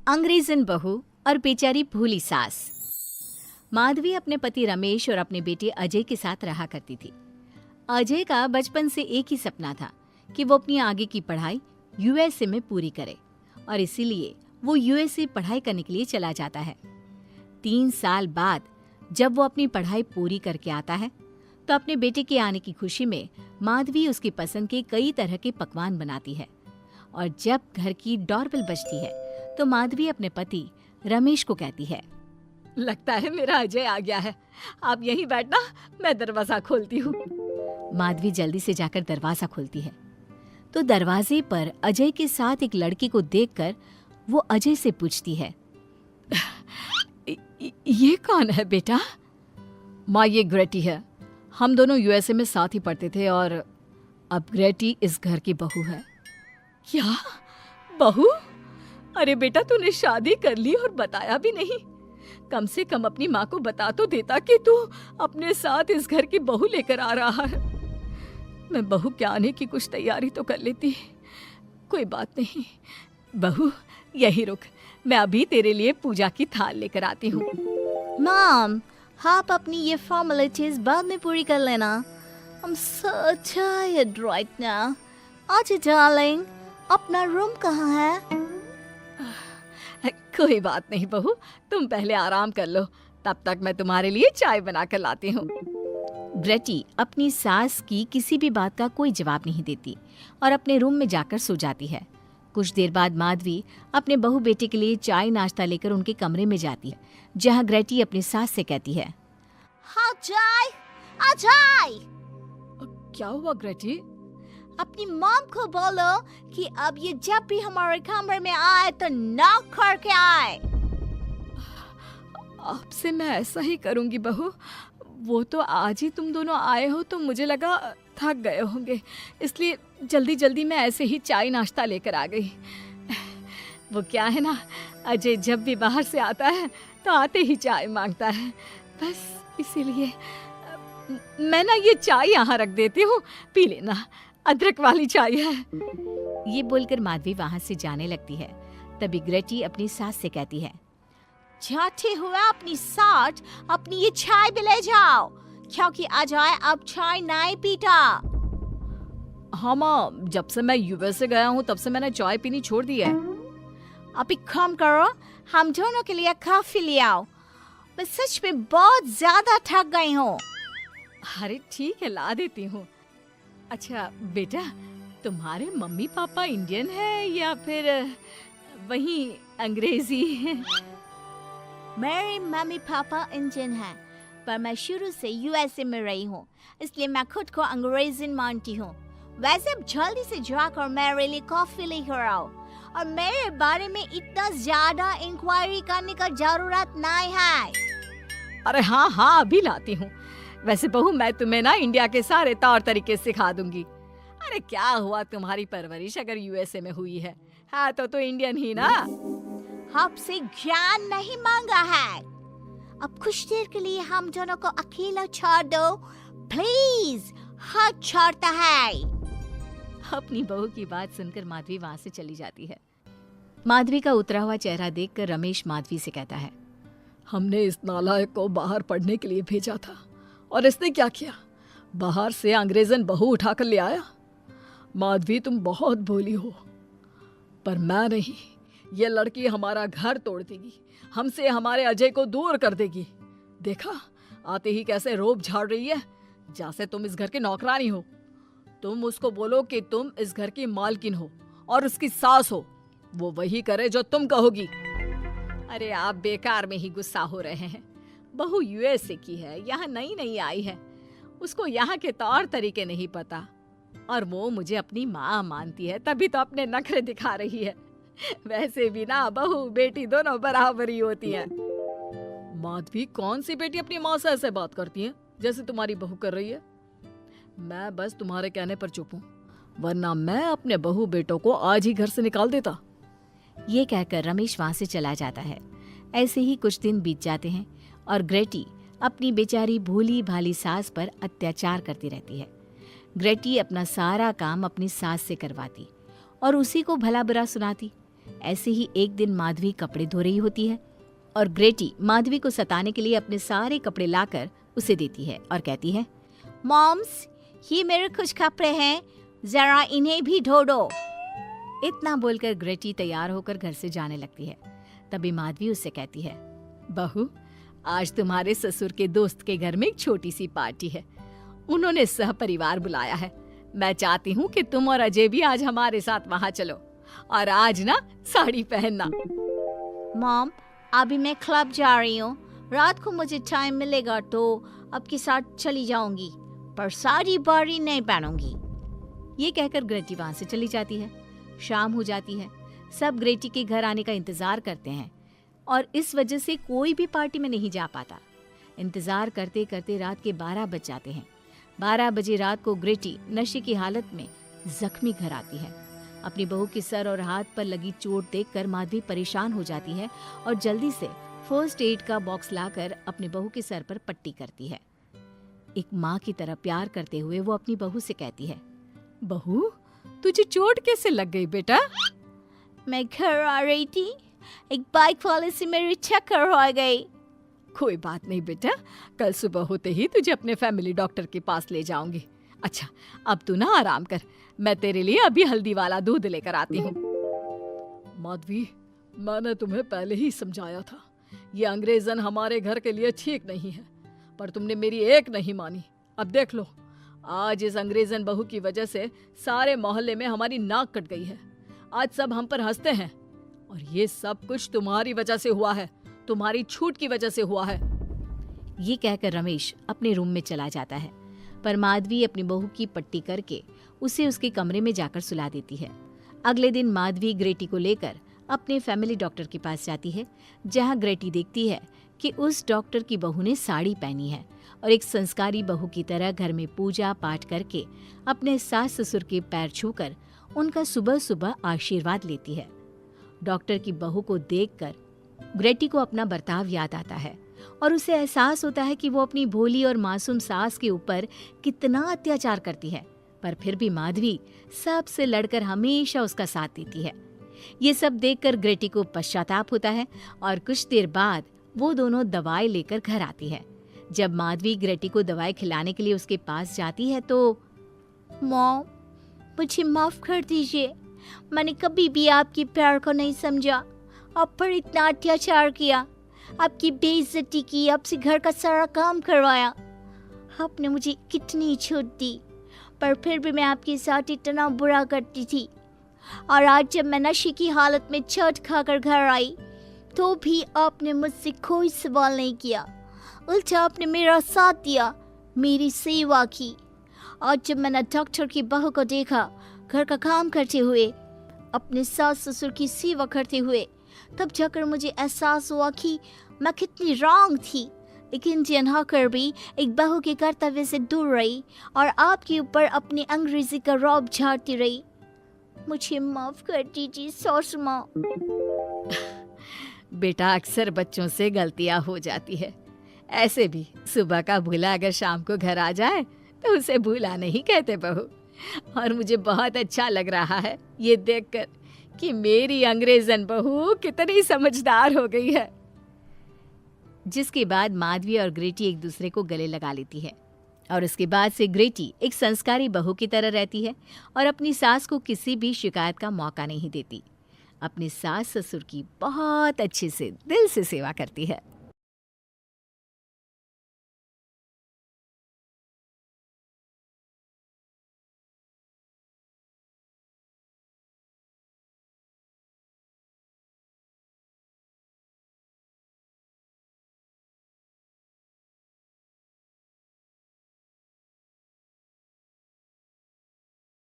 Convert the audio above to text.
अंग्रेजन बहू और बेचारी भूली सास। माधवी अपने पति रमेश और अपने बेटे अजय के साथ रहा करती थी। अजय का बचपन से एक ही सपना था कि वो अपनी आगे की पढ़ाई यूएसए में पूरी करे और इसीलिए वो यूएसए पढ़ाई करने के लिए चला जाता है। 3 साल बाद जब वो अपनी पढ़ाई पूरी करके आता है तो अपने बेटे के आने की खुशी में माधवी उसकी पसंद के कई तरह के पकवान बनाती है और जब घर की डोरबेल बजती है तो माधवी अपने पति रमेश को कहती है, लगता है मेरा अजय आ गया है, आप यहीं बैठना, मैं दरवाजा खोलती हूँ। माधवी जल्दी से जाकर दरवाजा खोलती है तो दरवाजे पर अजय के साथ एक लड़की को देखकर वो अजय से पूछती है, ये कौन है बेटा? माँ, ये ग्रेटी है। हम दोनों यूएसए में साथ ही पढ़ते थे और अब ग्रेटी इस घर की बहू है। क्या बहू? अरे बेटा, तूने शादी कर ली और बताया भी नहीं। कम से कम अपनी माँ को बता तो देता कि तू अपने साथ इस घर की बहू लेकर आ रहा है। मैं बहू के आने की कुछ तैयारी तो कर लेती। कोई बात नहीं बहू, यही रुक, मैं अभी तेरे लिए पूजा की थाल लेकर आती हूँ। मॉम, आप अपनी ये फॉर्मेलिटीज बाद में पूरी कर लेना। I'm so tired right now. आजा डार्लिंग, अपना रूम कहाँ है? कोई बात नहीं बहू, तुम पहले आराम कर लो, तब तक मैं तुम्हारे लिए चाय बना कर लाती हूँ। ग्रेटी अपनी सास की किसी भी बात का कोई जवाब नहीं देती और अपने रूम में जाकर सो जाती है। कुछ देर बाद माधवी अपने बहू बेटे के लिए चाय नाश्ता लेकर उनके कमरे में जाती है, जहाँ ग्रेटी अपनी सास से कहती है, हाँ चाय, आ चाय। क्या हुआ ग्रेटी? अपनी मॉम को बोलो कि अब ये जब भी हमारे कमरे में आए तो नॉक करके आए। आपसे मैं ऐसा ही करूंगी बहू। वो तो आज ही तुम दोनों आए हो तो मुझे लगा थक गए होंगे, इसलिए जल्दी जल्दी मैं ऐसे ही चाय नाश्ता लेकर आ गई। वो क्या है ना, अजय जब भी बाहर से आता है तो आते ही चाय मांगता है, बस इसीलिए मैं ना ये चाय यहाँ रख देती हूँ, पी लेना, अदरक वाली चाय है। ये बोलकर माधवी वहाँ से जाने लगती है। तभी ग्रेटी अपनी सास से कहती है, जाते हुए अपनी साथ अपनी ये चाय भी ले जाओ, क्योंकि अजय अब चाय नहीं पीता। हाँ माँ, जब से मैं यूएसए गया हूँ तब से मैंने चाय पीनी छोड़ दी है। अब एक काम करो, हम दोनों के लिए कॉफी ले आओ, मैं सच में बहुत ज्यादा थक गई हूँ। अरे ठीक है, ला देती हूँ। अच्छा बेटा, तुम्हारे मम्मी पापा इंडियन है या फिर वही अंग्रेजी है? मेरे मम्मी पापा इंडियन हैं, पर मैं शुरू से यूएसए में रही हूँ, इसलिए मैं खुद को अंग्रेजन मानती हूँ। वैसे अब जल्दी से जाकर मेरे लिए कॉफी लेकर आओ और मेरे बारे में इतना ज्यादा इंक्वायरी करने का जरूरत नहीं है। अरे हाँ हाँ, अभी लाती हूँ। वैसे बहू, मैं तुम्हें ना इंडिया के सारे तौर तरीके सिखा दूंगी। अरे क्या हुआ, तुम्हारी परवरिश अगर यूएसए में हुई है हाँ तो इंडियन ही ना। आपसे ज्ञान नहीं मांगा है, अब कुछ देर के लिए हम दोनों को अकेला छोड़ दो प्लीज, हाथ छोड़ता है। अपनी बहू की बात सुनकर माधवी वहाँ से चली जाती है। माधवी का उतरा हुआ चेहरा देखकर रमेश माधवी से कहता है, हमने इस नालायक को बाहर पढ़ने के लिए भेजा था और इसने क्या किया, बाहर से अंग्रेजन बहू उठाकर ले आया। माधवी, तुम बहुत भोली हो, पर मैं नहीं। ये लड़की हमारा घर तोड़ देगी, हमसे हमारे अजय को दूर कर देगी। देखा, आते ही कैसे रोब झाड़ रही है, जैसे तुम इस घर की नौकरानी हो। तुम उसको बोलो कि तुम इस घर की मालकिन हो और उसकी सास हो, वो वही करे जो तुम कहोगी। अरे आप बेकार में ही गुस्सा हो रहे हैं। बहू यूएसए की है, यहाँ नई नई आई है, उसको यहाँ के तौर तरीके नहीं पता और वो मुझे अपनी माँ मानती है, तभी तो अपने नखरे दिखा रही है। वैसे भी ना बहू बेटी दोनों बराबर ही होती हैं। माधवी, कौन सी बेटी अपनी माँ से ऐसे बात करती है जैसे तुम्हारी बहू कर रही है? मैं बस तुम्हारे कहने पर चुप हूँ, वरना मैं अपने बहू बेटों को आज ही घर से निकाल देता। ये कहकर रमेश वहाँ से चला जाता है। ऐसे ही कुछ दिन बीत जाते हैं और ग्रेटी अपनी बेचारी भोली भाली सास पर अत्याचार करती रहती है। ग्रेटी अपना सारा काम अपनी सास से करवाती और उसी को भला बुरा सुनाती। ऐसे ही एक दिन माधवी कपड़े धो रही होती है और ग्रेटी माधवी को सताने के लिए अपने सारे कपड़े लाकर उसे देती है और कहती है, मॉम्स, ये मेरे कुछ कपड़े हैं, जरा इन्हें भी धो दो। इतना बोलकर ग्रेटी तैयार होकर घर से जाने लगती है। तभी माधवी उससे कहती है, बहू, आज तुम्हारे ससुर के दोस्त के घर में एक छोटी सी पार्टी है। उन्होंने सह परिवार बुलाया है। मैं चाहती हूँ कि तुम और अजय भी आज हमारे साथ वहाँ चलो और आज ना साड़ी पहनना। मॉम, अभी मैं क्लब जा रही हूँ। रात को मुझे टाइम मिलेगा तो आपके साथ चली जाऊंगी, पर साड़ी बारी नहीं पहनूंगी। ये कहकर ग्रेटी वहाँ से चली जाती है। शाम हो जाती है। सब ग्रेटी के घर आने का इंतजार करते हैं और इस वजह से कोई भी पार्टी में नहीं जा पाता। इंतजार करते करते रात के 12 बज जाते हैं। 12 बजे रात को ग्रेटी नशे की हालत में जख्मी घर आती है। अपनी बहू के सर और हाथ पर लगी चोट देखकर माधवी परेशान हो जाती है और जल्दी से फर्स्ट एड का बॉक्स लाकर अपनी बहू के सर पर पट्टी करती है। एक माँ की तरह प्यार करते हुए वो अपनी बहू से कहती है, बहू, तुझे चोट कैसे लग गई बेटा? मैं घर आ रही थी, एक बाइक वाले से मेरी टक्कर हो गई। कोई बात नहीं बेटा, कल सुबह होते ही तुझे अपने फैमिली डॉक्टर के पास ले जाऊंगी। अच्छा, अब तू ना आराम कर, मैं तेरे लिए अभी हल्दी वाला दूध लेकर आती हूँ। माधवी, मैंने तुम्हें पहले ही समझाया था, ये अंग्रेजन हमारे घर के लिए ठीक नहीं है, पर तुमने मेरी एक नहीं मानी। अब देख लो, आज इस अंग्रेजन बहू की वजह से सारे मोहल्ले में हमारी नाक कट गई है। आज सब हम पर हंसते हैं और ये सब कुछ तुम्हारी वजह से हुआ है, तुम्हारी छूट की वजह से हुआ है। ये कहकर रमेश अपने रूम में चला जाता है, पर माधवी अपनी बहू की पट्टी करके उसे उसके कमरे में जाकर सुला देती है। अगले दिन माधवी ग्रेटी को लेकर अपने फैमिली डॉक्टर के पास जाती है, जहां ग्रेटी देखती है कि उस डॉक्टर की बहू ने साड़ी पहनी है और एक संस्कारी बहू की तरह घर में पूजा पाठ करके अपने सास ससुर के पैर छूकर उनका सुबह सुबह आशीर्वाद लेती है। डॉक्टर की बहू को देखकर ग्रेटी को अपना बर्ताव याद आता है और उसे एहसास होता है कि वो अपनी भोली और मासूम सास के ऊपर कितना अत्याचार करती है, पर फिर भी माधवी सबसे लड़कर हमेशा उसका साथ देती है। ये सब देखकर ग्रेटी को पश्चाताप होता है और कुछ देर बाद वो दोनों दवाई लेकर घर आती है। जब माधवी ग्रेटी को दवाई खिलाने के लिए उसके पास जाती है तो, मॉम, मुझे माफ कर दीजिए, मैंने कभी भी आपके प्यार को नहीं समझा, आप पर इतना अत्याचार किया, आपकी बेइज्जती की, आपसे घर का सारा काम करवाया। आपने मुझे कितनी छूट दी, पर फिर भी मैं आपके साथ इतना बुरा करती थी। और आज जब मैं नशे की हालत में चोट खाकर घर आई तो भी आपने मुझसे कोई सवाल नहीं किया, उल्टा आपने मेरा साथ दिया, मेरी सेवा की। आज जब मैंने डॉक्टर की बहू को देखा घर का काम करते हुए, अपने सास ससुर की सेवा करते हुए, तब जाकर मुझे एहसास हुआ कि मैं कितनी रॉन्ग थी। एक इंडियन होकर भी एक बहू के कर्तव्य से दूर रही और आपके ऊपर अपनी अंग्रेजी का रौब झाड़ती रही। मुझे माफ कर दीजिए सासू माँ। बेटा, अक्सर बच्चों से गलतियां हो जाती है। ऐसे भी सुबह का भूला अगर शाम को घर आ जाए तो उसे भूला नहीं कहते बहू। और मुझे बहुत अच्छा लग रहा है ये देखकर कि मेरी अंग्रेजन बहू कितनी समझदार हो गई है। जिसके बाद माधवी और ग्रेटी एक दूसरे को गले लगा लेती है और उसके बाद से ग्रेटी एक संस्कारी बहू की तरह रहती है और अपनी सास को किसी भी शिकायत का मौका नहीं देती। अपनी सास ससुर की बहुत अच्छे से दिल से सेवा करती है।